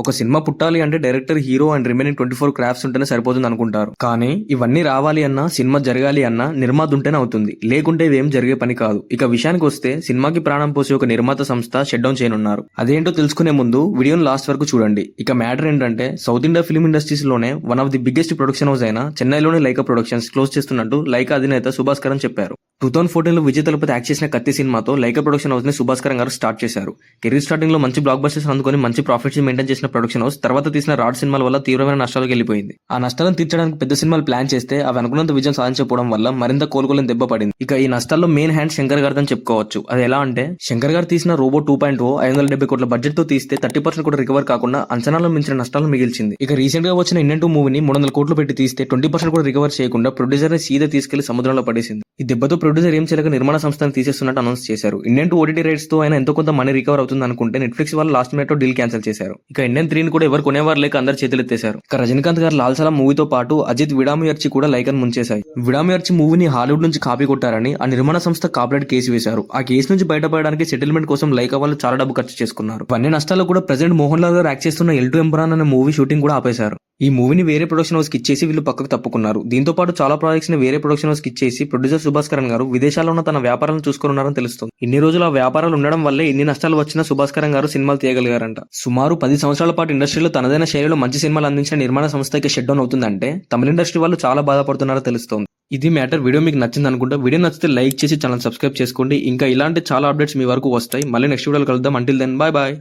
ఒక సినిమా పుట్టాలి అంటే director, hero and remaining 24 crafts ఉంటేనే సరిపోతుంది అనుకుంటారు. కానీ ఇవన్నీ రావాలి అన్నా, సినిమా జరగాలి అన్నా నిర్మాత ఉంటేనే అవుతుంది. లేకుంటే ఇవేం జరిగే పని కాదు. ఇక విషయానికి వస్తే సినిమాకి ప్రాణం పోసే ఒక నిర్మాత సంస్థ షట్ డౌన్ చేయనున్నారు. అదేంటో తెలుసుకునే ముందు వీడియోని లాస్ట్ వరకు చూడండి. ఇక మ్యాటర్ ఏంటంటే సౌత్ ఇండియా ఫిల్మ్ ఇండస్ట్రీస్ లోనే one of the biggest production house అయిన చెన్నైలోని లైకా ప్రొడక్షన్స్ క్లోజ్ చేస్తున్నట్టు లైకా అధినేత సుభాస్కరన్ చెప్పారు. 2014లో విజయ్ తలపతి యాక్ట్ చేసిన కత్తి సినిమాతో లైకా ప్రొడక్షన్ హౌస్ ని సుభాస్కరన్ గారు స్టార్ట్ చేశారు. కెరీర్ స్టార్టింగ్ లో మంచి బ్లాక్ బస్టర్స్ అందుకొని మంచి ప్రాఫిట్స్ మెయింటైన్ చేసిన ప్రొడక్షన్ హౌస్ తర్వాత తీసిన రాడ్ సినిమాల వల్ల తీవ్రమైన నష్టాలకు వెళ్ళిపోయింది. ఆ నష్టాలను తీర్చడానికి పెద్ద సినిమాలు ప్లాన్ చేస్తే అవి అనుకున్నంత విజయం సాధించకపోవడం వల్ల మరింత కోలుకోలేని దెబ్బ పడింది. ఇక ఈ నష్టాల్లో మెయిన్ హ్యాండ్ శంకర్ గారిదని చెప్పుకోవచ్చు. అది ఎలా అంటే శంకర్ గారు తీసిన రోబో 2.0 570 కోట్ల బడ్జెట్ తో తీస్తే 30% కూడా రికవర్ కాకుండా అంచనాలను మించిన నష్టాలను మిగిల్చింది. ఇక రీసెంట్ గా వచ్చిన ఇండియన్ 2 మూవీని 300 కోట్లు పెట్టి తీస్తే 20% కూడా రికవర్ చేయకుండా ప్రొడ్యూసర్ ని సీదా తీసుకెళ్లి సముద్రంలో పడేసింది. ఈ దెబ్బతో ప్రొడ్యూసర్ ఏం చేయలేక నిర్మాణ సంస్థను తీసేస్తున్నట్టు అనౌన్స్ చేశారు. ఇండియన్ 2 ఓటీటీ రైట్స్ తో అయినా ఎంతో కొంత మనీ రికవర్ అవుతుంది అనుకుంటే నెట్ఫ్లిక్స్ వాళ్ళు లాస్ట్ మినిట్ డీల్ క్యాన్సిల్ చేశారు. ఇక ఇండియన్ 3 కూడా ఎవరు కొనేవారు లేక అందరు చేతులెత్తేశారు. ఇక రజనీకాంత్ గారు లాల్ సలాం మూవీతో పాటు అజిత్ విడాముయర్చి కూడా లైకన్ ముంచేశాయి. విడాముయర్చి మూవీని హాలీవుడ్ నుంచి కాపీ కొట్టారని ఆ నిర్మాణ సంస్థ కాపీరైట్ కేసు వేశారు. ఆ కేసు నుంచి బయటపడడానికి సెటిల్మెంట్ కోసం లైకా వాళ్ళు చాలా డబ్బు ఖర్చు చేసుకున్నారు. ఇవన్నీ నష్టాలు కూడా ప్రెజెంట్ మోహన్ లాల్ గారు యాక్ట్ చేస్తున్న ఎల్ టు ఎంపరాన్ అనే మూవీ షూటింగ్ కూడా ఆపేశారు. ఈ మూవీని వేరే ప్రొడక్షన్ హౌస్ కి ఇచ్చేసి వీళ్ళు పక్కకు తప్పుకున్నారు. దీంతో పాటు చాలా ప్రాజెక్ట్స్ ని వేరే ప్రొడక్షన్ హౌస్ కి ఇచ్చేసి ప్రొడ్యూసర్ సుభాస్కరన్ గారు విదేశాల్లో ఉన్న తన వ్యాపారాలను చూసుకున్నారని తెలుస్తుంది. ఇన్ని రోజులు ఆ వ్యాపారాలు ఉండడం వల్లే ఇన్ని నష్టాలు వచ్చినా సుభాస్కరన్ గారు సినిమాలు తీయగలిగారంట. సుమారు 10 సంవత్సరాల పాటు ఇండస్ట్రీలో తనదైన శైలిలో మంచి సినిమాలు అందించిన నిర్మాణ సంస్థకి షట్ డౌన్ అవుతుందంటే తమిళ ఇండస్ట్రీ వాళ్ళు చాలా బాధపడుతున్నారో తెలుస్తోంది. ఇది మ్యాటర్. వీడియో మీకు నచ్చింది అనుకుంటా. వీడియో నచ్చితే లైక్ చేసి ఛానల్ సబ్స్క్రైబ్ చేసుకోండి. ఇంకా ఇలాంటి చాలా అప్డేట్స్ మీ వరకు వస్తాయి. మళ్ళీ నెక్స్ట్ వీడియోలో కలుద్దాం. Until then bye bye.